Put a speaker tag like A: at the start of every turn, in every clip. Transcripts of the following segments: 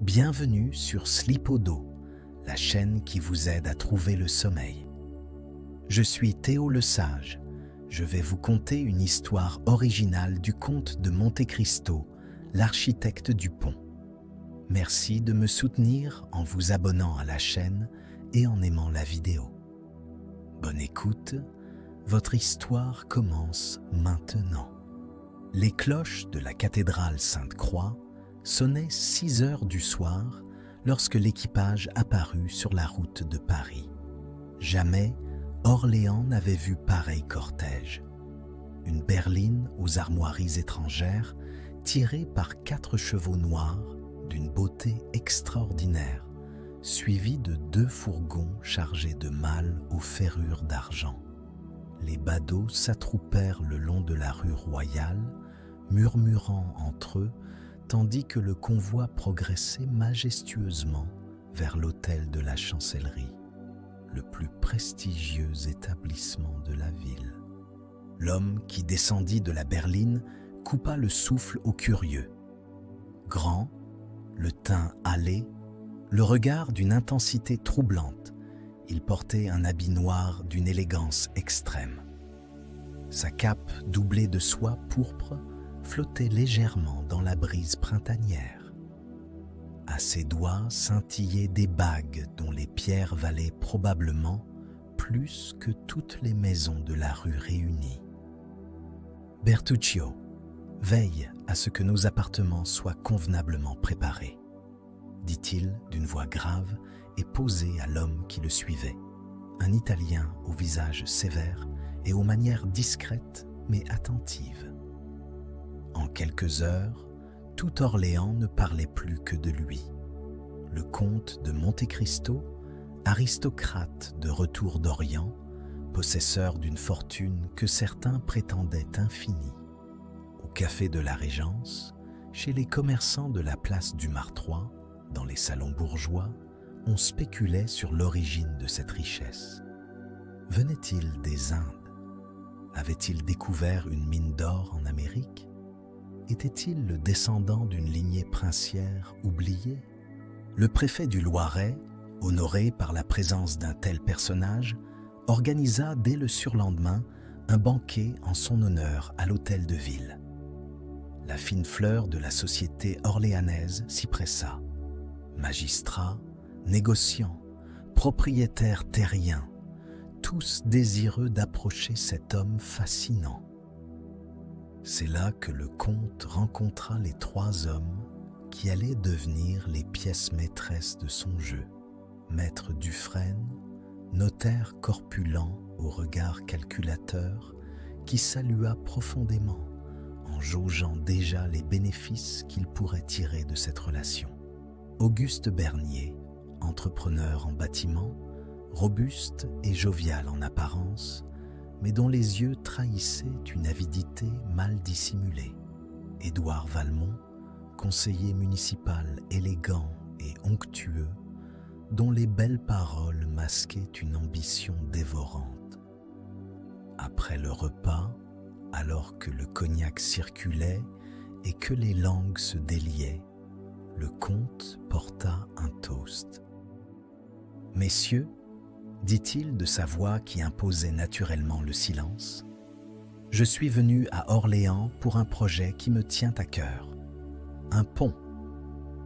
A: Bienvenue sur Sleepodo, la chaîne qui vous aide à trouver le sommeil. Je suis Théo le Sage. Je vais vous conter une histoire originale du comte de Monte Cristo, l'architecte du pont. Merci de me soutenir en vous abonnant à la chaîne et en aimant la vidéo. Bonne écoute, votre histoire commence maintenant. Les cloches de la cathédrale Sainte-Croix sonnaient 6 heures du soir lorsque l'équipage apparut sur la route de Paris. Jamais Orléans n'avait vu pareil cortège. Une berline aux armoiries étrangères tirée par 4 chevaux noirs d'une beauté extraordinaire, suivie de 2 fourgons chargés de malles aux ferrures d'argent. Les badauds s'attroupèrent le long de la rue Royale, murmurant entre eux, tandis que le convoi progressait majestueusement vers l'hôtel de la Chancellerie, le plus prestigieux établissement de la ville. L'homme qui descendit de la berline coupa le souffle aux curieux. Grand, le teint hâlé, le regard d'une intensité troublante, il portait un habit noir d'une élégance extrême. Sa cape doublée de soie pourpre flottait légèrement dans la brise printanière. À ses doigts scintillaient des bagues dont les pierres valaient probablement plus que toutes les maisons de la rue réunies. « Bertuccio, veille à ce que nos appartements soient convenablement préparés, » dit-il d'une voix grave et posée à l'homme qui le suivait, un Italien au visage sévère et aux manières discrètes mais attentives. En quelques heures, tout Orléans ne parlait plus que de lui. Le comte de Monte Cristo, aristocrate de retour d'Orient, possesseur d'une fortune que certains prétendaient infinie. Au café de la Régence, chez les commerçants de la place du Martroi, dans les salons bourgeois, on spéculait sur l'origine de cette richesse. Venait-il des Indes? Avait-il découvert une mine d'or en Amérique? Était-il le descendant d'une lignée princière oubliée? Le préfet du Loiret, honoré par la présence d'un tel personnage, organisa dès le surlendemain un banquet en son honneur à l'hôtel de ville. La fine fleur de la société orléanaise s'y pressa. Magistrats, négociants, propriétaires terriens, tous désireux d'approcher cet homme fascinant. C'est là que le comte rencontra les 3 hommes qui allaient devenir les pièces maîtresses de son jeu. Maître Dufresne, notaire corpulent au regard calculateur, qui salua profondément en jaugeant déjà les bénéfices qu'il pourrait tirer de cette relation. Auguste Bernier, entrepreneur en bâtiment, robuste et jovial en apparence, mais dont les yeux trahissaient une avidité mal dissimulée. Édouard Valmont, conseiller municipal élégant et onctueux, dont les belles paroles masquaient une ambition dévorante. Après le repas, alors que le cognac circulait et que les langues se déliaient, le comte porta un toast. « Messieurs, dit-il de sa voix qui imposait naturellement le silence, « je suis venu à Orléans pour un projet qui me tient à cœur. Un pont,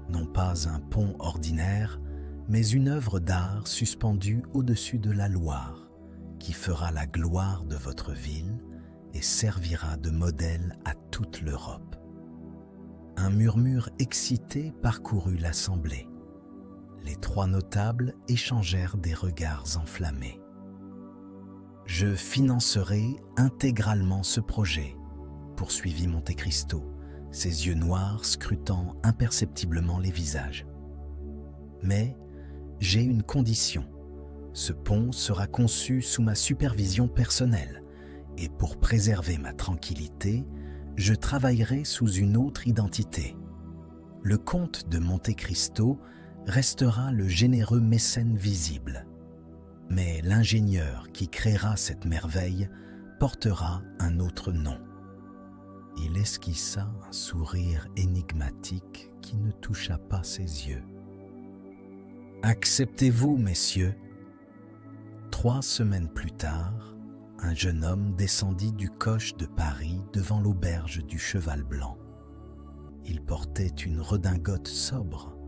A: non pas un pont ordinaire, mais une œuvre d'art suspendue au-dessus de la Loire, qui fera la gloire de votre ville et servira de modèle à toute l'Europe. » Un murmure excité parcourut l'assemblée. Les 3 notables échangèrent des regards enflammés. « Je financerai intégralement ce projet, » poursuivit Monte Cristo, ses yeux noirs scrutant imperceptiblement les visages. « Mais j'ai une condition. Ce pont sera conçu sous ma supervision personnelle, et pour préserver ma tranquillité, je travaillerai sous une autre identité. Le comte de Monte Cristo restera le généreux mécène visible. Mais l'ingénieur qui créera cette merveille portera un autre nom. » Il esquissa un sourire énigmatique qui ne toucha pas ses yeux. Acceptez-vous, messieurs. 3 semaines plus tard, un jeune homme descendit du coche de Paris devant l'auberge du Cheval Blanc. Il portait une redingote sobre,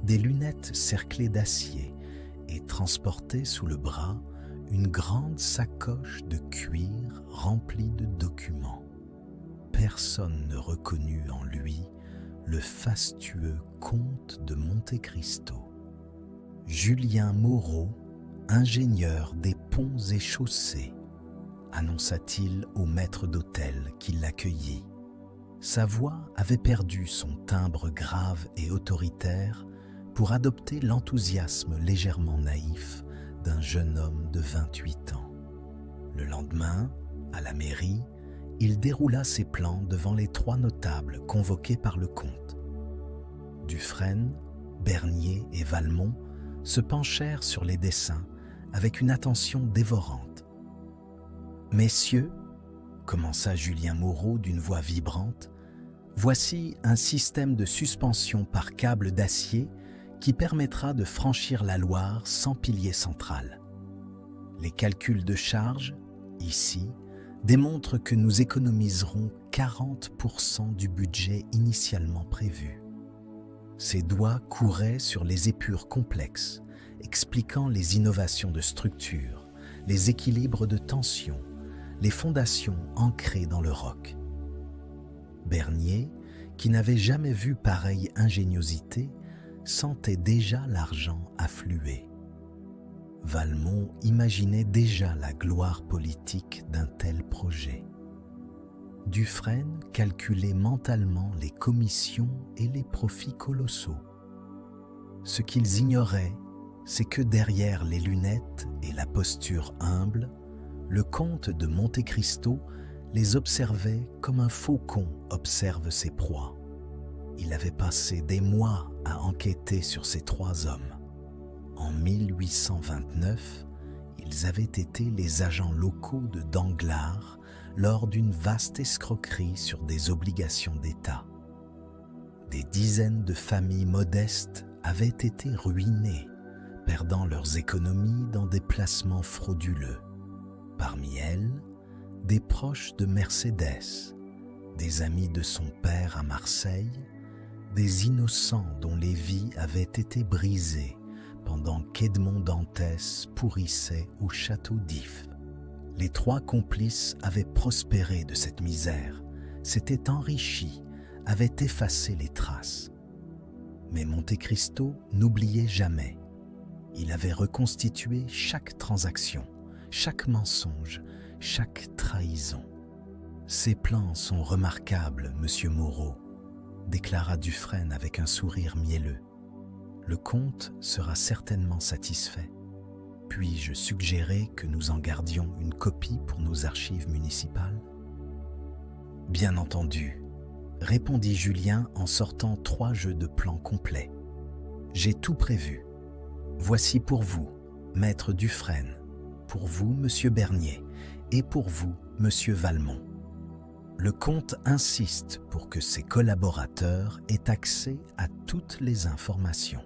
A: des lunettes cerclées d'acier et transportait sous le bras une grande sacoche de cuir remplie de documents. Personne ne reconnut en lui le fastueux comte de Monte Cristo. Julien Moreau, ingénieur des ponts et chaussées, annonça-t-il au maître d'hôtel qui l'accueillit. Sa voix avait perdu son timbre grave et autoritaire pour adopter l'enthousiasme légèrement naïf d'un jeune homme de 28 ans. Le lendemain, à la mairie, il déroula ses plans devant les 3 notables convoqués par le comte. Dufresne, Bernier et Valmont se penchèrent sur les dessins avec une attention dévorante. « Messieurs, » commença Julien Moreau d'une voix vibrante, « voici un système de suspension par câble d'acier qui permettra de franchir la Loire sans pilier central. Les calculs de charge, ici, démontrent que nous économiserons 40% du budget initialement prévu. » Ses doigts couraient sur les épures complexes, expliquant les innovations de structure, les équilibres de tension, les fondations ancrées dans le roc. Bernier, qui n'avait jamais vu pareille ingéniosité, sentait déjà l'argent affluer. Valmont imaginait déjà la gloire politique d'un tel projet. Dufresne calculait mentalement les commissions et les profits colossaux. Ce qu'ils ignoraient, c'est que derrière les lunettes et la posture humble, le comte de Monte Cristo les observait comme un faucon observe ses proies. Il avait passé des mois à enquêter sur ces 3 hommes. En 1829, ils avaient été les agents locaux de Danglars lors d'une vaste escroquerie sur des obligations d'État. Des dizaines de familles modestes avaient été ruinées, perdant leurs économies dans des placements frauduleux. Parmi elles, des proches de Mercédès, des amis de son père à Marseille, des innocents dont les vies avaient été brisées pendant qu'Edmond Dantès pourrissait au château d'If. Les 3 complices avaient prospéré de cette misère, s'étaient enrichis, avaient effacé les traces. Mais Monte Cristo n'oubliait jamais. Il avait reconstitué chaque transaction, chaque mensonge, chaque trahison. « Ces plans sont remarquables, monsieur Moreau », déclara Dufresne avec un sourire mielleux. « Le comte sera certainement satisfait. Puis-je suggérer que nous en gardions une copie pour nos archives municipales ?»« Bien entendu, » répondit Julien en sortant 3 jeux de plans complets. « J'ai tout prévu. Voici pour vous, maître Dufresne, pour vous, monsieur Bernier, et pour vous, monsieur Valmont. Le comte insiste pour que ses collaborateurs aient accès à toutes les informations. »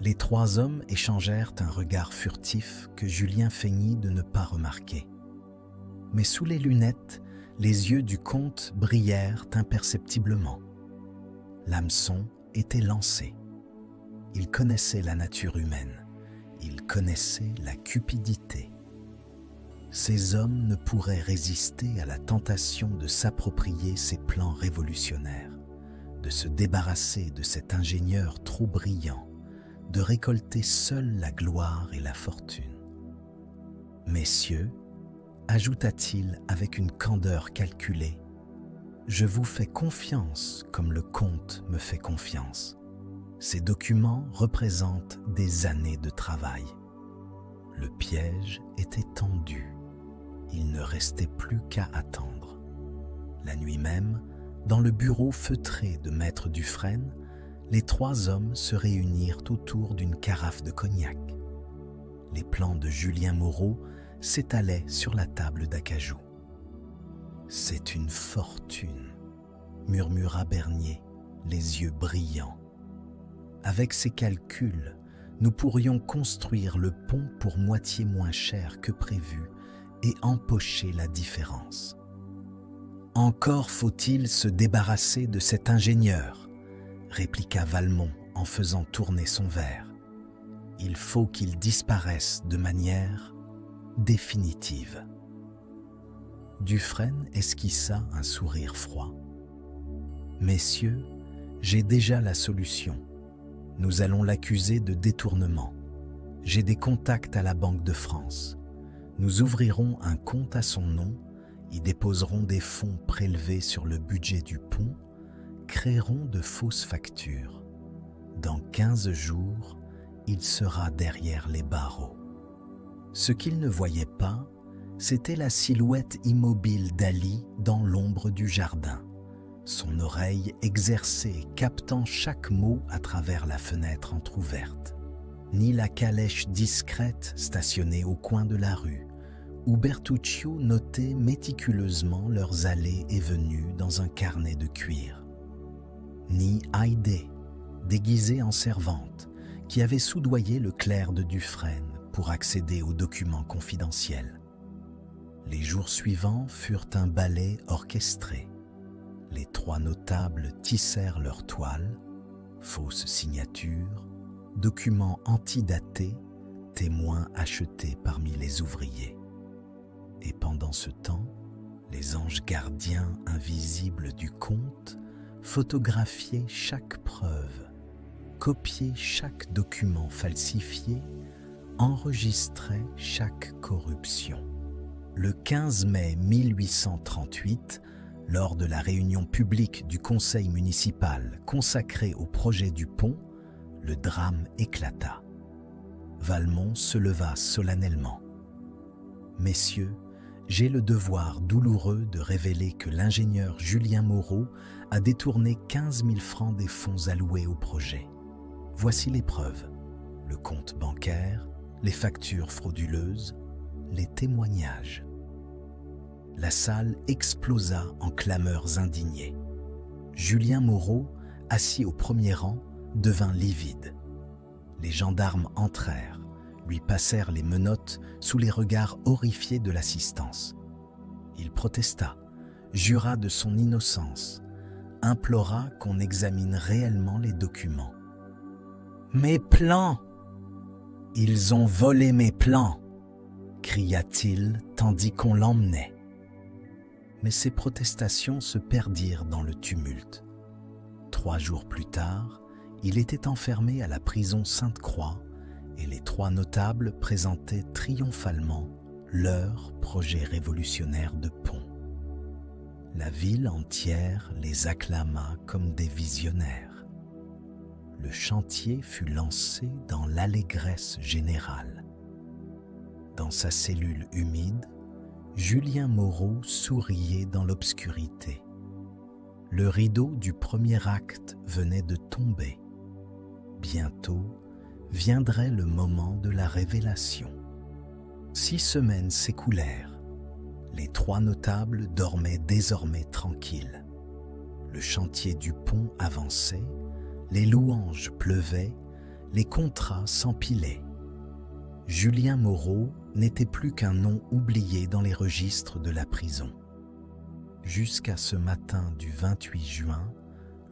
A: Les 3 hommes échangèrent un regard furtif que Julien feignit de ne pas remarquer. Mais sous les lunettes, les yeux du comte brillèrent imperceptiblement. L'hameçon était lancé. Il connaissait la nature humaine, il connaissait la cupidité. Ces hommes ne pourraient résister à la tentation de s'approprier ces plans révolutionnaires, de se débarrasser de cet ingénieur trop brillant, de récolter seul la gloire et la fortune. « Messieurs, » ajouta-t-il avec une candeur calculée, « je vous fais confiance comme le comte me fait confiance. Ces documents représentent des années de travail. Le piège était tendu. Il ne restait plus qu'à attendre. La nuit même, dans le bureau feutré de maître Dufresne, les 3 hommes se réunirent autour d'une carafe de cognac. Les plans de Julien Moreau s'étalaient sur la table d'acajou. « C'est une fortune » murmura Bernier, les yeux brillants. Avec ces calculs, nous pourrions construire le pont pour moitié moins cher que prévu et empocher la différence. Encore faut-il se débarrasser de cet ingénieur, répliqua Valmont en faisant tourner son verre. Il faut qu'il disparaisse de manière définitive. Dufresne esquissa un sourire froid. « Messieurs, j'ai déjà la solution. Nous allons l'accuser de détournement. J'ai des contacts à la Banque de France. Nous ouvrirons un compte à son nom, y déposerons des fonds prélevés sur le budget du pont, créerons de fausses factures. Dans 15 jours, il sera derrière les barreaux. » Ce qu'il ne voyait pas, c'était la silhouette immobile d'Ali dans l'ombre du jardin, son oreille exercée captant chaque mot à travers la fenêtre entr'ouverte, ni la calèche discrète stationnée au coin de la rue, où Bertuccio notait méticuleusement leurs allées et venues dans un carnet de cuir, ni Haydée, déguisée en servante, qui avait soudoyé le clerc de Dufresne pour accéder aux documents confidentiels. Les jours suivants furent un ballet orchestré. Les 3 notables tissèrent leurs toiles, fausses signatures, documents antidatés, témoins achetés parmi les ouvriers. Et pendant ce temps, les anges gardiens invisibles du comte photographiaient chaque preuve, copiaient chaque document falsifié, enregistraient chaque corruption. Le 15 mai 1838, lors de la réunion publique du conseil municipal consacrée au projet du pont, le drame éclata. Valmont se leva solennellement. « Messieurs, j'ai le devoir douloureux de révéler que l'ingénieur Julien Moreau a détourné 15 000 francs des fonds alloués au projet. Voici les preuves, le compte bancaire, les factures frauduleuses, les témoignages. » La salle explosa en clameurs indignées. Julien Moreau, assis au premier rang, devint livide. Les gendarmes entrèrent, lui passèrent les menottes sous les regards horrifiés de l'assistance. Il protesta, jura de son innocence, implora qu'on examine réellement les documents. « Mes plans ! Ils ont volé mes plans !» cria-t-il tandis qu'on l'emmenait. Mais ses protestations se perdirent dans le tumulte. 3 jours plus tard, il était enfermé à la prison Sainte-Croix et les 3 notables présentaient triomphalement leur projet révolutionnaire de pont. La ville entière les acclama comme des visionnaires. Le chantier fut lancé dans l'allégresse générale. Dans sa cellule humide, Julien Moreau souriait dans l'obscurité. Le rideau du premier acte venait de tomber. Bientôt viendrait le moment de la révélation. 6 semaines s'écoulèrent. Les 3 notables dormaient désormais tranquilles. Le chantier du pont avançait, les louanges pleuvaient, les contrats s'empilaient. Julien Moreau n'était plus qu'un nom oublié dans les registres de la prison. Jusqu'à ce matin du 28 juin,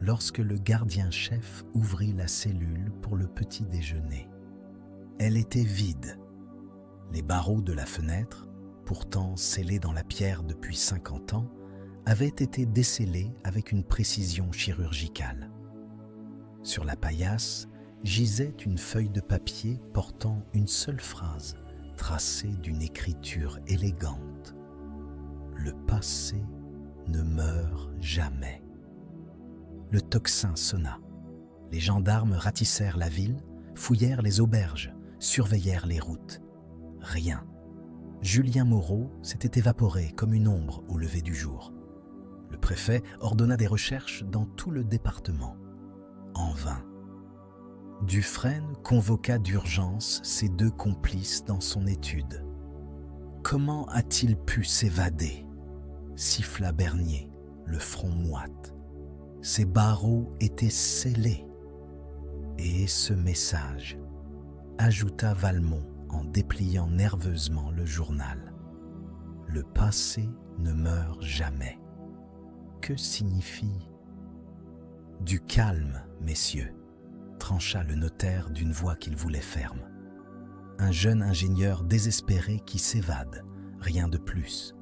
A: lorsque le gardien-chef ouvrit la cellule pour le petit déjeuner. Elle était vide. Les barreaux de la fenêtre, pourtant scellés dans la pierre depuis 50 ans, avaient été descellés avec une précision chirurgicale. Sur la paillasse gisait une feuille de papier portant une seule phrase, tracée d'une écriture élégante. « Le passé ne meurt jamais. » Le tocsin sonna. Les gendarmes ratissèrent la ville, fouillèrent les auberges, surveillèrent les routes. Rien. Julien Moreau s'était évaporé comme une ombre au lever du jour. Le préfet ordonna des recherches dans tout le département. En vain. Dufresne convoqua d'urgence ses 2 complices dans son étude. « Comment a-t-il pu s'évader » siffla Bernier, le front moite. « Ces barreaux étaient scellés. » Et ce message, ajouta Valmont en dépliant nerveusement le journal. Le passé ne meurt jamais. Que signifie ? Du calme, messieurs, trancha le notaire d'une voix qu'il voulait ferme. Un jeune ingénieur désespéré qui s'évade, rien de plus.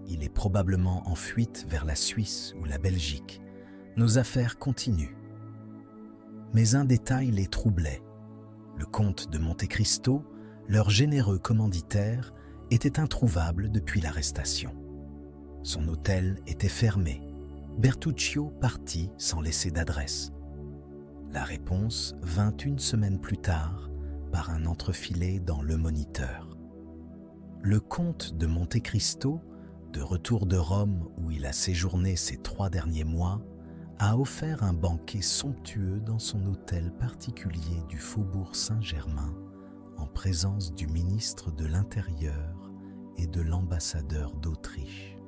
A: Il est probablement en fuite vers la Suisse ou la Belgique. Nos affaires continuent. Mais un détail les troublait. Le comte de Monte Cristo, leur généreux commanditaire, était introuvable depuis l'arrestation. Son hôtel était fermé. Bertuccio partit sans laisser d'adresse. La réponse vint une semaine plus tard par un entrefilet dans Le Moniteur. Le comte de Monte Cristo, de retour de Rome où il a séjourné ces 3 derniers mois, a offert un banquet somptueux dans son hôtel particulier du Faubourg Saint-Germain en présence du ministre de l'Intérieur et de l'ambassadeur d'Autriche.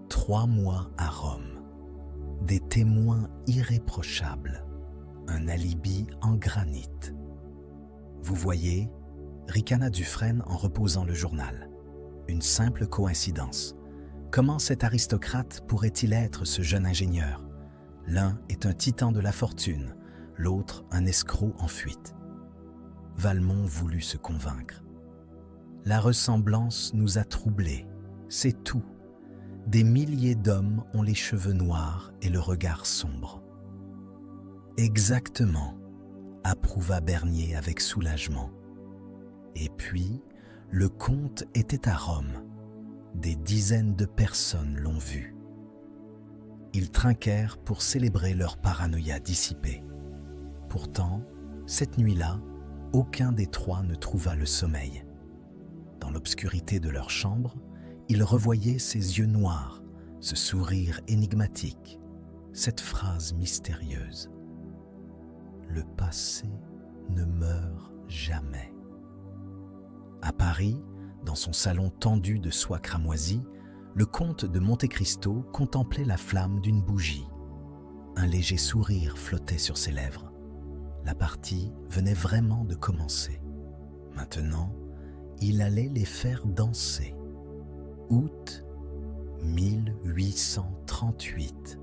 A: 3 mois à Rome, des témoins irréprochables, un alibi en granit. Vous voyez, ricana Dufresne en reposant le journal. Une simple coïncidence. Comment cet aristocrate pourrait-il être ce jeune ingénieur ? L'un est un titan de la fortune, l'autre un escroc en fuite. Valmont voulut se convaincre. La ressemblance nous a troublés, c'est tout. Des milliers d'hommes ont les cheveux noirs et le regard sombre. Exactement, approuva Bernier avec soulagement. Et puis, le comte était à Rome. Des dizaines de personnes l'ont vu. Ils trinquèrent pour célébrer leur paranoïa dissipée. Pourtant, cette nuit-là, aucun des 3 ne trouva le sommeil. Dans l'obscurité de leur chambre, ils revoyaient ses yeux noirs, ce sourire énigmatique, cette phrase mystérieuse. Le passé ne meurt jamais. À Paris, dans son salon tendu de soie cramoisie, le comte de Monte Cristo contemplait la flamme d'une bougie. Un léger sourire flottait sur ses lèvres. La partie venait vraiment de commencer. Maintenant, il allait les faire danser. Août 1838.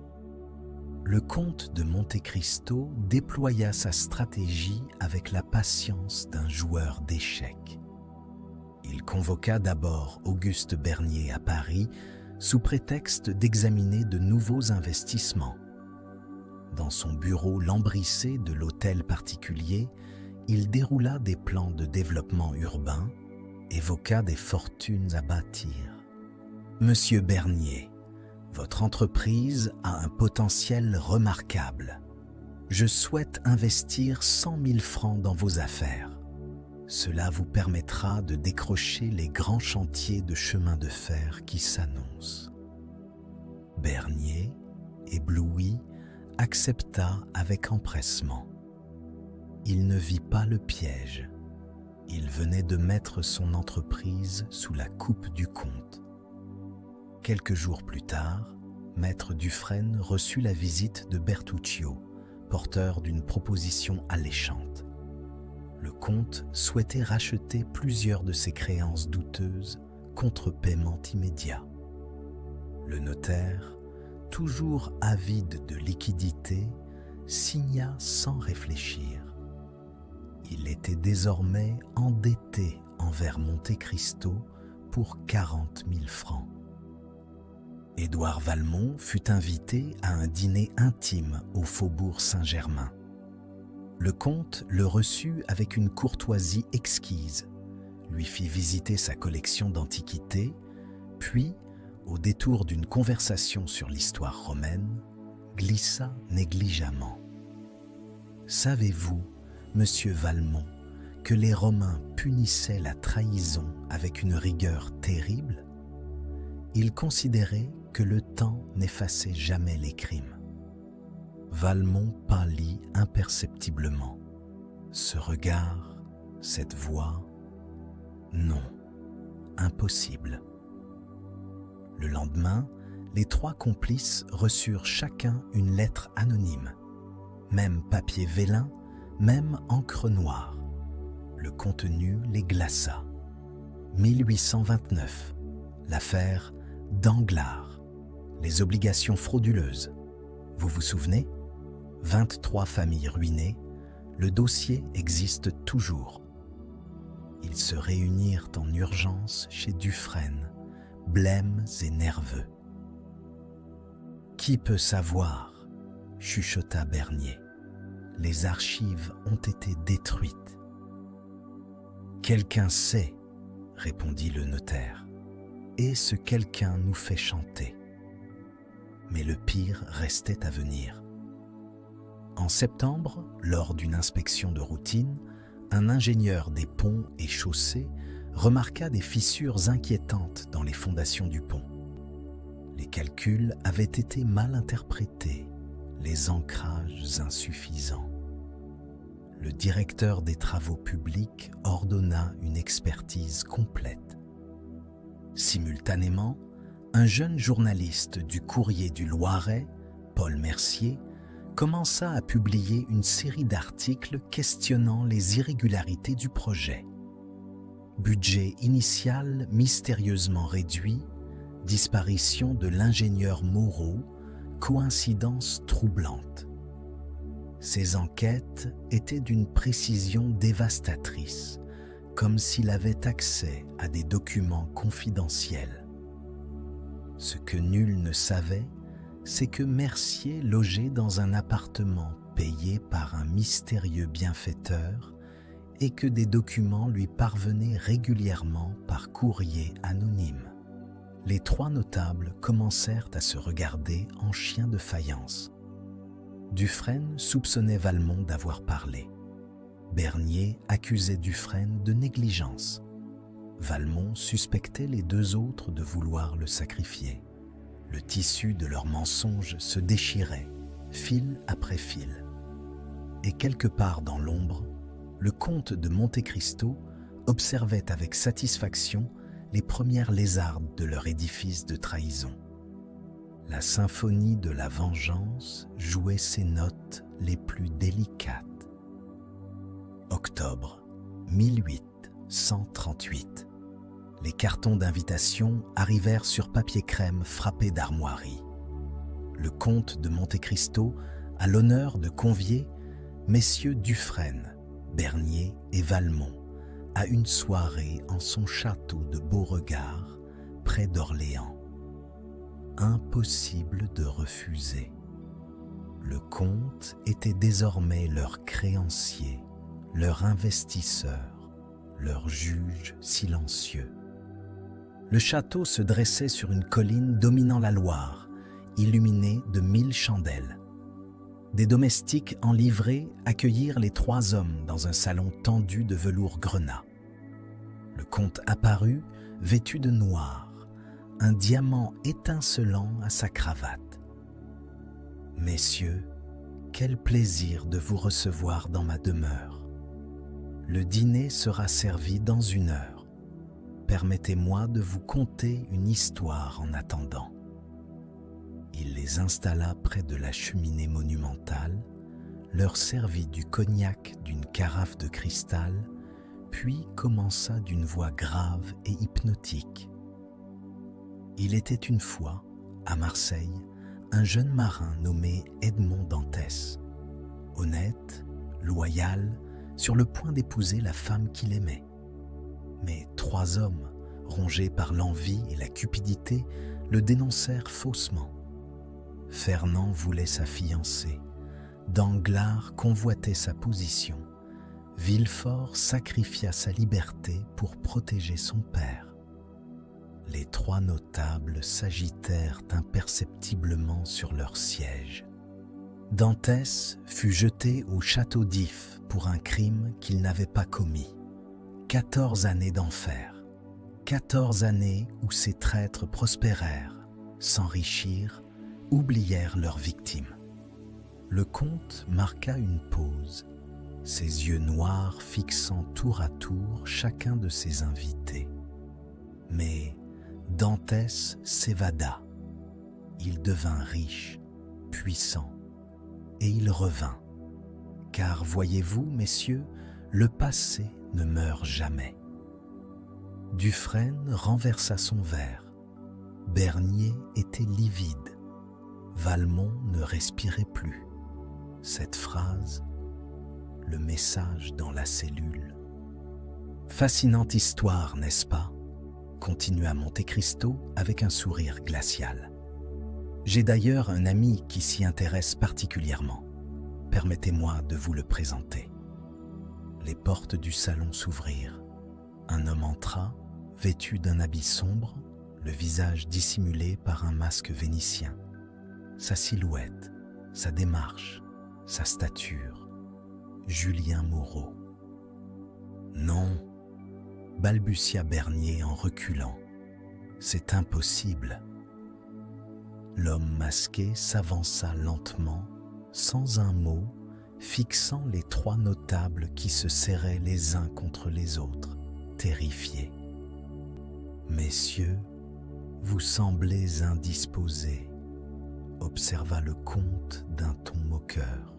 A: Le comte de Monte Cristo déploya sa stratégie avec la patience d'un joueur d'échecs. Il convoqua d'abord Auguste Bernier à Paris sous prétexte d'examiner de nouveaux investissements. Dans son bureau lambrissé de l'hôtel particulier, il déroula des plans de développement urbain, évoqua des fortunes à bâtir. « Monsieur Bernier, votre entreprise a un potentiel remarquable. Je souhaite investir 100 000 francs dans vos affaires. Cela vous permettra de décrocher les grands chantiers de chemin de fer qui s'annoncent. » Bernier, ébloui, accepta avec empressement. Il ne vit pas le piège. Il venait de mettre son entreprise sous la coupe du comte. Quelques jours plus tard, Maître Dufresne reçut la visite de Bertuccio, porteur d'une proposition alléchante. Le comte souhaitait racheter plusieurs de ses créances douteuses contre paiement immédiat. Le notaire, toujours avide de liquidités, signa sans réfléchir. Il était désormais endetté envers Monte Cristo pour 40 000 francs. Édouard Valmont fut invité à un dîner intime au Faubourg Saint-Germain. Le comte le reçut avec une courtoisie exquise, lui fit visiter sa collection d'antiquités, puis, au détour d'une conversation sur l'histoire romaine, glissa négligemment. « Savez-vous, monsieur Valmont, que les Romains punissaient la trahison avec une rigueur terrible ? Ils considéraient que le temps n'effaçait jamais les crimes. » Valmont pâlit imperceptiblement. Ce regard, cette voix, non, impossible. Le lendemain, les 3 complices reçurent chacun une lettre anonyme. Même papier vélin, même encre noire. Le contenu les glaça. 1829, l'affaire Danglars, les obligations frauduleuses. Vous vous souvenez? 23 familles ruinées, le dossier existe toujours. Ils se réunirent en urgence chez Dufresne, blêmes et nerveux. « Qui peut savoir ?» chuchota Bernier. « Les archives ont été détruites. »« Quelqu'un sait, » répondit le notaire, « et ce quelqu'un nous fait chanter. » Mais le pire restait à venir. En septembre, lors d'une inspection de routine, un ingénieur des ponts et chaussées remarqua des fissures inquiétantes dans les fondations du pont. Les calculs avaient été mal interprétés, les ancrages insuffisants. Le directeur des travaux publics ordonna une expertise complète. Simultanément, un jeune journaliste du Courrier du Loiret, Paul Mercier, commença à publier une série d'articles questionnant les irrégularités du projet. Budget initial mystérieusement réduit, disparition de l'ingénieur Moreau, coïncidence troublante. Ces enquêtes étaient d'une précision dévastatrice, comme s'il avait accès à des documents confidentiels. Ce que nul ne savait, c'est que Mercier logeait dans un appartement payé par un mystérieux bienfaiteur et que des documents lui parvenaient régulièrement par courrier anonyme. Les trois notables commencèrent à se regarder en chiens de faïence. Dufresne soupçonnait Valmont d'avoir parlé. Bernier accusait Dufresne de négligence. Valmont suspectait les deux autres de vouloir le sacrifier. Le tissu de leurs mensonges se déchirait, fil après fil. Et quelque part dans l'ombre, le comte de Monte Cristo observait avec satisfaction les premières lézardes de leur édifice de trahison. La symphonie de la vengeance jouait ses notes les plus délicates. Octobre 1838. Les cartons d'invitation arrivèrent sur papier crème frappé d'armoiries. Le comte de Monte Cristo a l'honneur de convier messieurs Dufresne, Bernier et Valmont à une soirée en son château de Beauregard, près d'Orléans. Impossible de refuser. Le comte était désormais leur créancier, leur investisseur, leur juge silencieux. Le château se dressait sur une colline dominant la Loire, illuminée de 1000 chandelles. Des domestiques en livrée accueillirent les trois hommes dans un salon tendu de velours grenat. Le comte apparut, vêtu de noir, un diamant étincelant à sa cravate. « Messieurs, quel plaisir de vous recevoir dans ma demeure. Le dîner sera servi dans 1 heure. Permettez-moi de vous conter une histoire en attendant. » Il les installa près de la cheminée monumentale, leur servit du cognac d'une carafe de cristal, puis commença d'une voix grave et hypnotique. Il était une fois, à Marseille, un jeune marin nommé Edmond Dantès. Honnête, loyal, sur le point d'épouser la femme qu'il aimait. Mais 3 hommes, rongés par l'envie et la cupidité, le dénoncèrent faussement. Fernand voulait sa fiancée, Danglars convoitait sa position, Villefort sacrifia sa liberté pour protéger son père. Les 3 notables s'agitèrent imperceptiblement sur leur siège. Dantès fut jeté au château d'If pour un crime qu'il n'avait pas commis. 14 années d'enfer, 14 années où ces traîtres prospérèrent, s'enrichirent, oublièrent leurs victimes. Le comte marqua une pause, ses yeux noirs fixant tour à tour chacun de ses invités. Mais Dantès s'évada. Il devint riche, puissant, et il revint. Car voyez-vous, messieurs, le passé ne meurt jamais. Dufresne renversa son verre. Bernier était livide. Valmont ne respirait plus. Cette phrase, le message dans la cellule. Fascinante histoire, n'est-ce pas? Continua Monte Cristo avec un sourire glacial. J'ai d'ailleurs un ami qui s'y intéresse particulièrement. Permettez-moi de vous le présenter. Les portes du salon s'ouvrirent. Un homme entra, vêtu d'un habit sombre, le visage dissimulé par un masque vénitien. Sa silhouette, sa démarche, sa stature. Julien Moreau. Non, balbutia Bernier en reculant. C'est impossible. L'homme masqué s'avança lentement, sans un mot, fixant les trois notables qui se serraient les uns contre les autres, terrifiés. « Messieurs, vous semblez indisposés, » observa le comte d'un ton moqueur.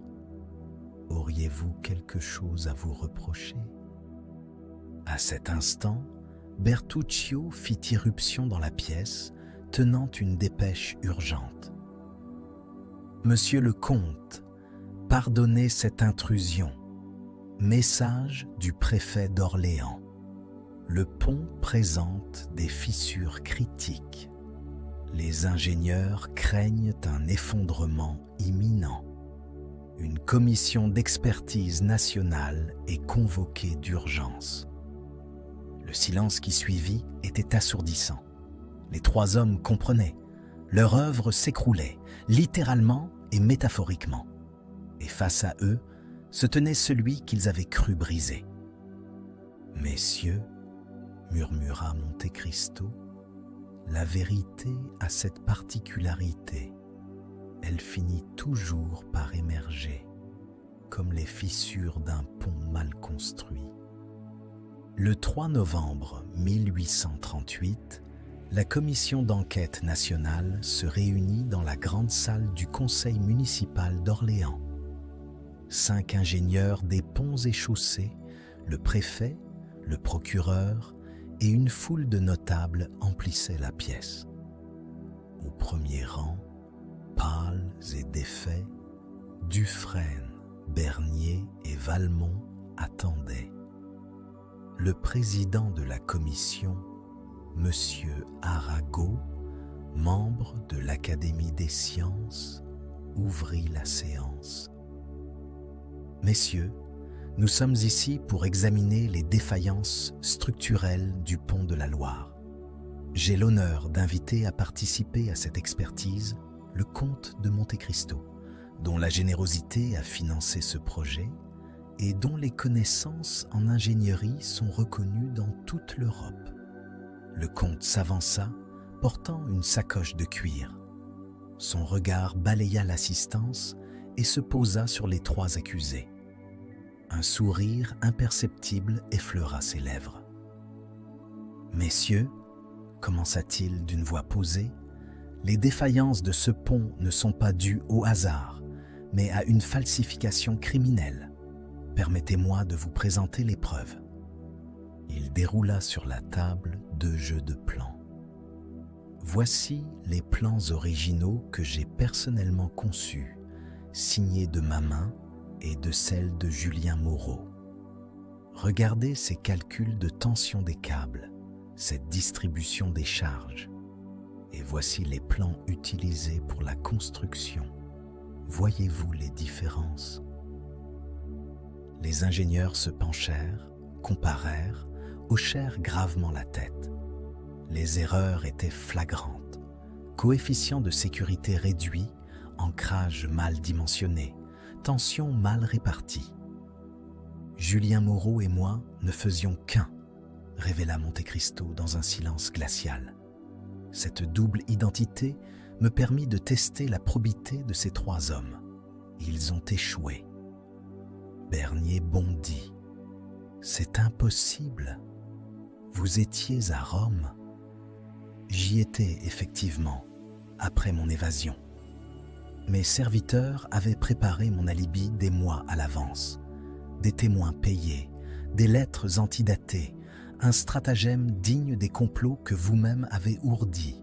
A: « Auriez-vous quelque chose à vous reprocher ?» À cet instant, Bertuccio fit irruption dans la pièce, tenant une dépêche urgente. « Monsieur le comte, pardonnez cette intrusion. Message du préfet d'Orléans. Le pont présente des fissures critiques. Les ingénieurs craignent un effondrement imminent. Une commission d'expertise nationale est convoquée d'urgence. » Le silence qui suivit était assourdissant. Les trois hommes comprenaient. Leur œuvre s'écroulait, littéralement et métaphoriquement. Et face à eux, se tenait celui qu'ils avaient cru briser. « Messieurs, » murmura Monte Cristo, « la vérité a cette particularité. Elle finit toujours par émerger, comme les fissures d'un pont mal construit. » Le 3 novembre 1838, la commission d'enquête nationale se réunit dans la grande salle du conseil municipal d'Orléans. 5 ingénieurs des ponts et chaussées, le préfet, le procureur et une foule de notables emplissaient la pièce. Au premier rang, pâles et défaits, Dufresne, Bernier et Valmont attendaient. Le président de la commission, M. Arago, membre de l'Académie des sciences, ouvrit la séance. « Messieurs, nous sommes ici pour examiner les défaillances structurelles du pont de la Loire. J'ai l'honneur d'inviter à participer à cette expertise le comte de Monte Cristo, dont la générosité a financé ce projet et dont les connaissances en ingénierie sont reconnues dans toute l'Europe. » Le comte s'avança, portant une sacoche de cuir. Son regard balaya l'assistance et se posa sur les 3 accusés. Un sourire imperceptible effleura ses lèvres. « Messieurs, » commença-t-il d'une voix posée, « les défaillances de ce pont ne sont pas dues au hasard, mais à une falsification criminelle. Permettez-moi de vous présenter les preuves. » Il déroula sur la table 2 jeux de plans. « Voici les plans originaux que j'ai personnellement conçus, signés de ma main et de celle de Julien Moreau. Regardez ces calculs de tension des câbles, cette distribution des charges. Et voici les plans utilisés pour la construction. Voyez-vous les différences ? » Les ingénieurs se penchèrent, comparèrent, hochèrent gravement la tête. Les erreurs étaient flagrantes. Coefficient de sécurité réduit, ancrage mal dimensionné, tension mal répartie. Julien Moreau et moi ne faisions qu'un, révéla Monte Cristo dans un silence glacial. Cette double identité me permit de tester la probité de ces 3 hommes. Ils ont échoué. Bernier bondit. « C'est impossible. Vous étiez à Rome. » « J'y étais effectivement, après mon évasion. » Mes serviteurs avaient préparé mon alibi des mois à l'avance. Des témoins payés, des lettres antidatées, un stratagème digne des complots que vous-même avez ourdis.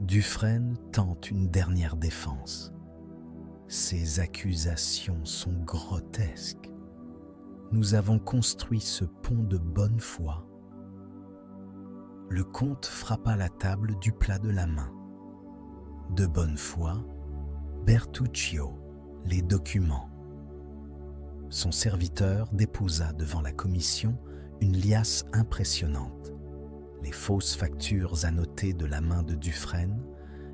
A: Dufresne tente une dernière défense. Ces accusations sont grotesques. Nous avons construit ce pont de bonne foi. Le comte frappa la table du plat de la main. De bonne foi, Bertuccio, les documents. Son serviteur déposa devant la commission une liasse impressionnante. Les fausses factures annotées de la main de Dufresne,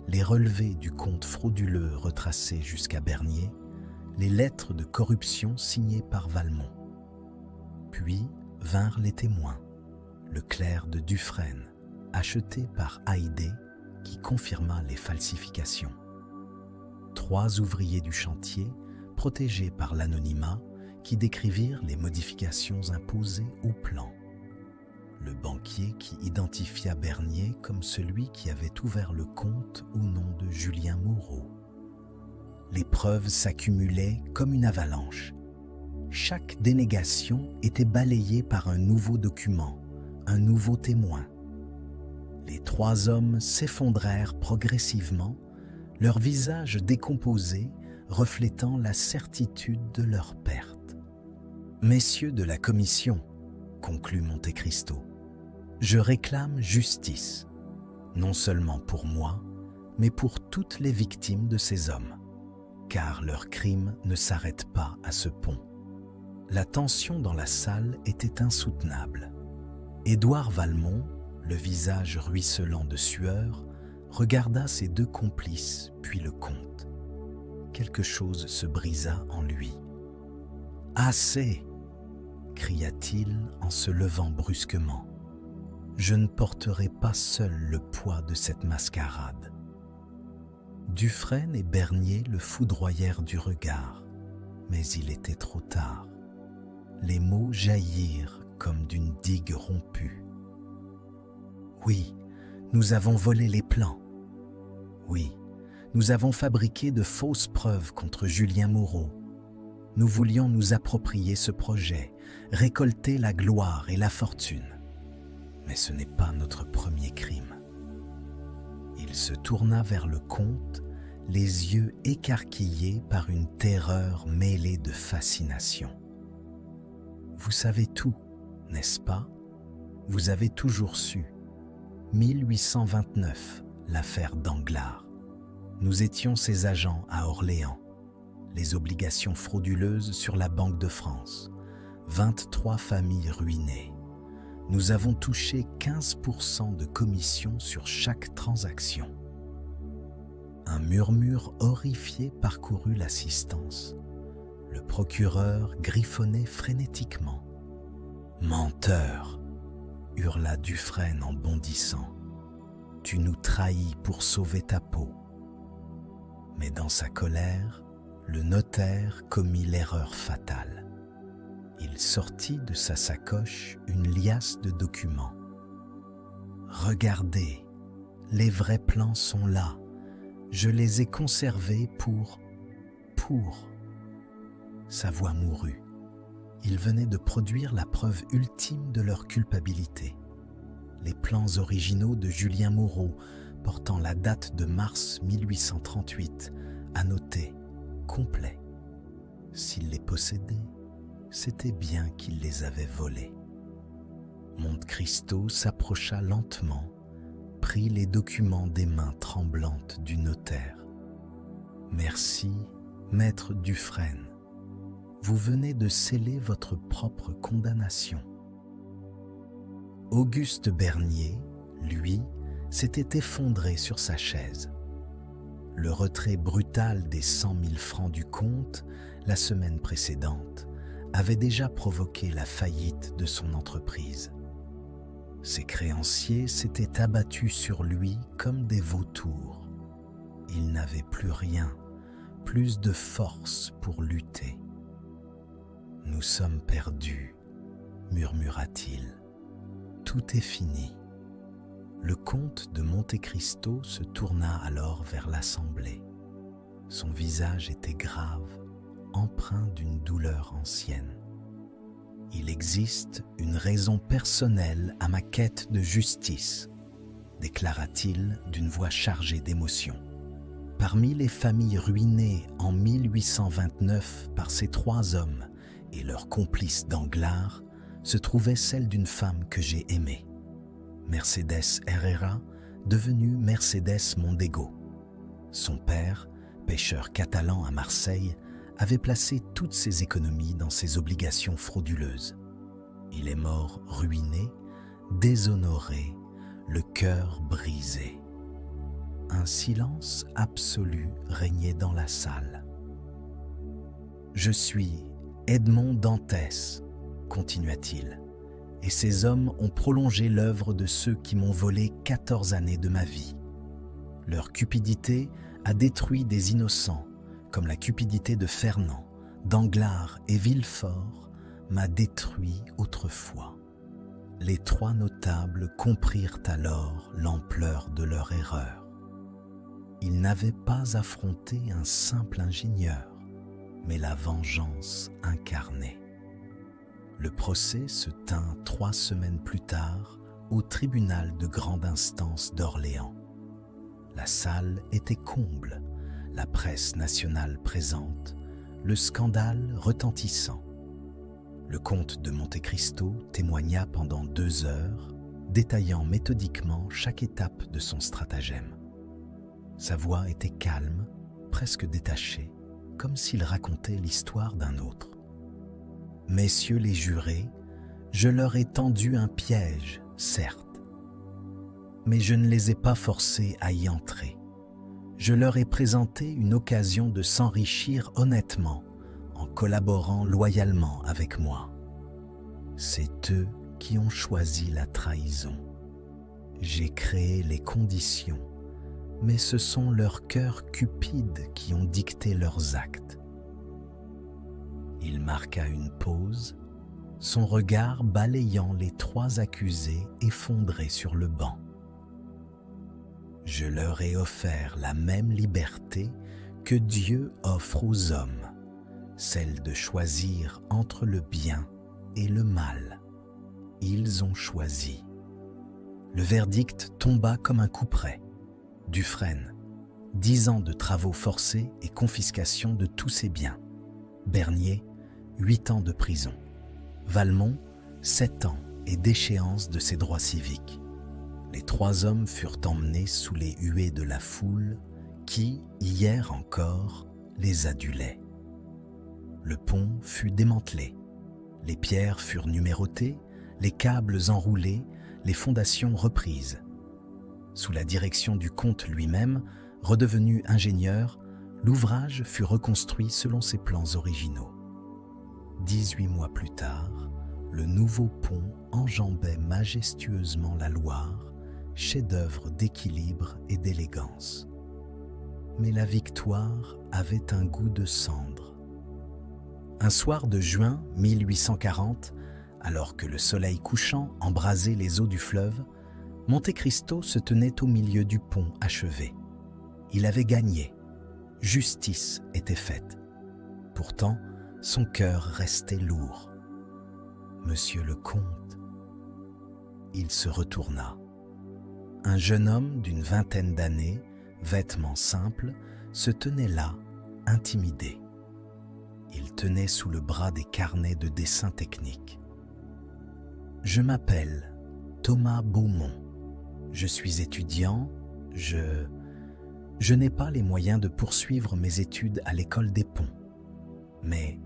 A: les relevés du compte frauduleux retracés jusqu'à Bernier, les lettres de corruption signées par Valmont. Puis vinrent les témoins, le clerc de Dufresne, acheté par Haïdé, qui confirma les falsifications. 3 ouvriers du chantier, protégés par l'anonymat, qui décrivirent les modifications imposées au plan. Le banquier qui identifia Bernier comme celui qui avait ouvert le compte au nom de Julien Moreau. Les preuves s'accumulaient comme une avalanche. Chaque dénégation était balayée par un nouveau document, un nouveau témoin. Les 3 hommes s'effondrèrent progressivement, leurs visages décomposés reflétant la certitude de leur perte. « Messieurs de la commission, conclut Monte Cristo, je réclame justice, non seulement pour moi, mais pour toutes les victimes de ces hommes, car leur crime ne s'arrête pas à ce pont. » La tension dans la salle était insoutenable. Édouard Valmont, le visage ruisselant de sueur, regarda ses 2 complices, puis le comte. Quelque chose se brisa en lui. « Assez !» cria-t-il en se levant brusquement. « Je ne porterai pas seul le poids de cette mascarade. » Dufresne et Bernier le foudroyèrent du regard, mais il était trop tard. Les mots jaillirent comme d'une digue rompue. « Oui, nous avons volé les plans. Oui, nous avons fabriqué de fausses preuves contre Julien Moreau. Nous voulions nous approprier ce projet, récolter la gloire et la fortune. Mais ce n'est pas notre premier crime. » Il se tourna vers le comte, les yeux écarquillés par une terreur mêlée de fascination. « Vous savez tout, n'est-ce pas? Vous avez toujours su. 1829, l'affaire Danglars. Nous étions ses agents à Orléans. Les obligations frauduleuses sur la Banque de France. 23 familles ruinées. Nous avons touché 15% de commission sur chaque transaction. » Un murmure horrifié parcourut l'assistance. Le procureur griffonnait frénétiquement. « Menteur !» hurla Dufresne en bondissant. « Tu nous trahis pour sauver ta peau. » Mais dans sa colère, le notaire commit l'erreur fatale. Il sortit de sa sacoche une liasse de documents. « Regardez, les vrais plans sont là. Je les ai conservés pour... » Sa voix mourut. Il venait de produire la preuve ultime de leur culpabilité. Les plans originaux de Julien Moreau, portant la date de mars 1838, annotés, complets. S'il les possédait, c'était bien qu'il les avait volés. Monte Cristo s'approcha lentement, prit les documents des mains tremblantes du notaire. « Merci, maître Dufresne. Vous venez de sceller votre propre condamnation. » Auguste Bernier, lui, s'était effondré sur sa chaise. Le retrait brutal des 100 000 francs du comte, la semaine précédente, avait déjà provoqué la faillite de son entreprise. Ses créanciers s'étaient abattus sur lui comme des vautours. Il n'avait plus rien, plus de force pour lutter. « Nous sommes perdus, » murmura-t-il. « Tout est fini. » Le comte de Monte Cristo se tourna alors vers l'assemblée. Son visage était grave, empreint d'une douleur ancienne. Il existe une raison personnelle à ma quête de justice, déclara-t-il d'une voix chargée d'émotion. Parmi les familles ruinées en 1829 par ces 3 hommes et leurs complices Danglars se trouvait celle d'une femme que j'ai aimée, Mercedes Herrera, devenue Mercedes Mondego. Son père, pêcheur catalan à Marseille, avait placé toutes ses économies dans ses obligations frauduleuses. Il est mort ruiné, déshonoré, le cœur brisé. Un silence absolu régnait dans la salle. « Je suis Edmond Dantès, continua-t-il, et ces hommes ont prolongé l'œuvre de ceux qui m'ont volé 14 années de ma vie. Leur cupidité a détruit des innocents, comme la cupidité de Fernand, Danglars et Villefort m'a détruit autrefois. » Les 3 notables comprirent alors l'ampleur de leur erreur. Ils n'avaient pas affronté un simple ingénieur, mais la vengeance incarnée. Le procès se tint 3 semaines plus tard au tribunal de grande instance d'Orléans. La salle était comble, la presse nationale présente, le scandale retentissant. Le comte de Monte Cristo témoigna pendant 2 heures, détaillant méthodiquement chaque étape de son stratagème. Sa voix était calme, presque détachée, comme s'il racontait l'histoire d'un autre. « Messieurs les jurés, je leur ai tendu un piège, certes, mais je ne les ai pas forcés à y entrer. Je leur ai présenté une occasion de s'enrichir honnêtement en collaborant loyalement avec moi. C'est eux qui ont choisi la trahison. J'ai créé les conditions, mais ce sont leurs cœurs cupides qui ont dicté leurs actes. » Il marqua une pause, son regard balayant les 3 accusés effondrés sur le banc. « Je leur ai offert la même liberté que Dieu offre aux hommes, celle de choisir entre le bien et le mal. Ils ont choisi. » Le verdict tomba comme un couperet. Dufresne, 10 ans de travaux forcés et confiscation de tous ses biens. Bernier, 8 ans de prison. Valmont, 7 ans et déchéance de ses droits civiques. Les 3 hommes furent emmenés sous les huées de la foule qui, hier encore, les adulait. Le pont fut démantelé. Les pierres furent numérotées, les câbles enroulés, les fondations reprises. Sous la direction du comte lui-même, redevenu ingénieur, l'ouvrage fut reconstruit selon ses plans originaux. 18 mois plus tard, le nouveau pont enjambait majestueusement la Loire, chef-d'œuvre d'équilibre et d'élégance. Mais la victoire avait un goût de cendre. Un soir de juin 1840, alors que le soleil couchant embrasait les eaux du fleuve, Monte Cristo se tenait au milieu du pont achevé. Il avait gagné. Justice était faite. Pourtant, son cœur restait lourd. « Monsieur le comte !» Il se retourna. Un jeune homme d'une 20aine d'années, vêtements simples, se tenait là, intimidé. Il tenait sous le bras des carnets de dessin technique. « Je m'appelle Thomas Beaumont. Je suis étudiant, je n'ai pas les moyens de poursuivre mes études à l'école des ponts. Mais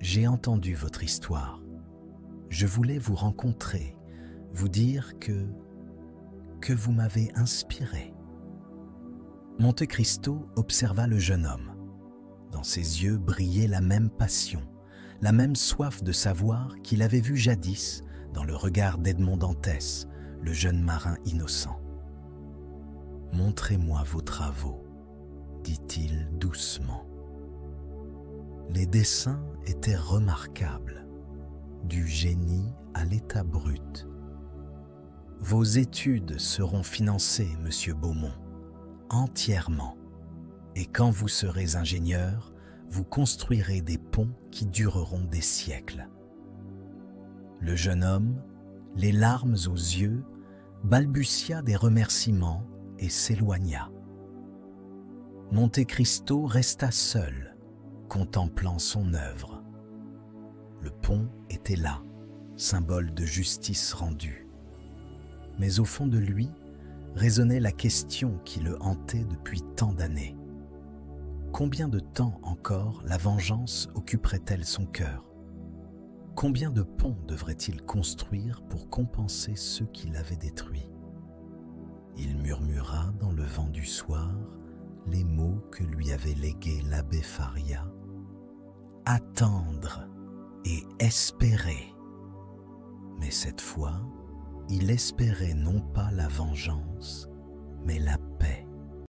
A: j'ai entendu votre histoire. Je voulais vous rencontrer, vous dire que vous m'avez inspiré. » Monte Cristo observa le jeune homme. Dans ses yeux brillait la même passion, la même soif de savoir qu'il avait vu jadis dans le regard d'Edmond Dantès, le jeune marin innocent. « Montrez-moi vos travaux, » dit-il doucement. Les dessins étaient remarquables, du génie à l'état brut. « Vos études seront financées, monsieur Beaumont, entièrement, Et quand vous serez ingénieur, vous construirez des ponts qui dureront des siècles. » Le jeune homme, les larmes aux yeux, balbutia des remerciements et s'éloigna. Monte Cristo resta seul, contemplant son œuvre. Le pont était là, symbole de justice rendue. Mais au fond de lui résonnait la question qui le hantait depuis tant d'années. Combien de temps encore la vengeance occuperait-elle son cœur? Combien de ponts devrait-il construire pour compenser ceux qui l'avaient détruit? Il murmura dans le vent du soir les mots que lui avait légués l'abbé Faria. « Attendre et espérer. » Mais cette fois, il espérait non pas la vengeance, mais la